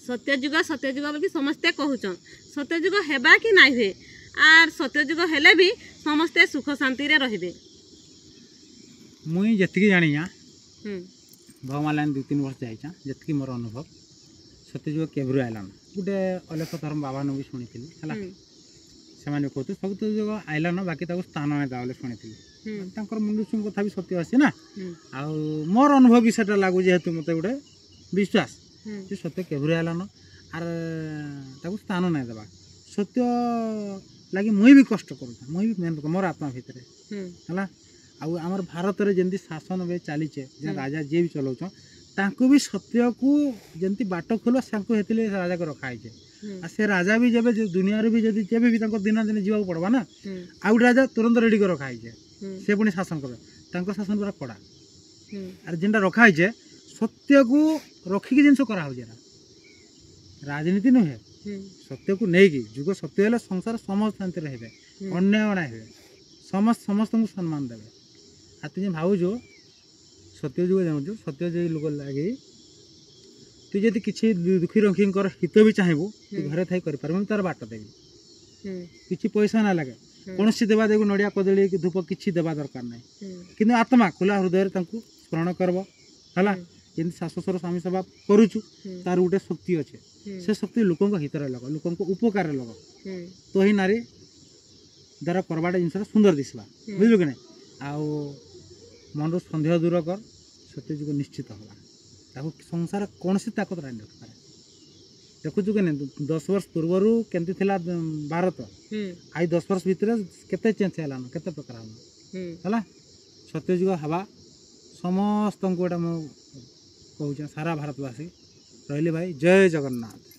सत्ययुग बोली समस्ते कहूचन सत्ययुग हेबा कि नाई हुए आर सत्ययुग हेले भी समस्ते सुख शांति रे रहिबे। मुई जतिकी जानिया भगवान 2-3 वर्ष जाइछा जतिकी मोर अनुभव सत्ययुग केब्रु आइलान गोटे अलेख धर्म बाबा नु भी सुनिथिली हला सेमाने कहतु सत्ययुग आइलान बाकी ताको स्थान नै दावले सुनिथिली तांकर मनुष्य कथा भी सत्य आसी ना आ मोर अनुभव भी सेटा लागु जेहेतु मते गोटे विश्वास जे सत्य केब्रु आइलान आर ताको स्थान नै देबा सत्य लगी मुई भी कष्ट करू मुई भी मेहनत मोर आत्मा भितर हला आउ आमर भारत रे जेंती शासन बे चलीचे जे राजा जे भी चलाउछ तांको भी सत्य को जेंती बाट खोलो सांको हेतिले राजा को रखा है आ से राजा भी जब दुनिया रे भी जदी जेबे भी तांको दिन दिन जीवा पड़बा ना आउ राजा तुरंत रेडी को रखा है से पुनी शासन कर तांको शासन पूरा पड़ा आर जेंटा रखा है सत्य को रखी के जिंस करा हो जरा राजनीति न है सत्य को नहीं की जुग सत्य हेले संसार समस्त शांति रहबे अन्याय ना हे समस्त समस्त को सम्मान देबे आ तुझे भावुजो सत्य जुग जाऊँ सत्य जो लोक लगे तु जब किसी दुखी रखी हित भी चाहबू तु घरे थी कर तार बाट देवी किसी पैसा ना लगे कौन सी देवा देव नड़िया कदली कि धूप किसी देवा दरकार ना कि आत्मा खुला हृदय स्मरण करब है जमी शाशुशर स्वामी सेवा करुचु तार गोटे शक्ति अच्छे से शक्ति लोक हित लग लोक उपकार लग तो ही नारी द्वारा करवाटा जिन सुंदर दिशा बुझल कि नहीं आउ मन सन्देह दूर कर सत्ययुग निश्चित होगा संसार कौन सी ताकत रही देखु कि 10 वर्ष पूर्वर केमती थिला भारत आई 10 वर्ष भितर केते चेंज हैलान केते प्रकार है सत्ययुग हवा समस्त को कहूँ सारा भारतवासी रही भाई जय जगन्नाथ।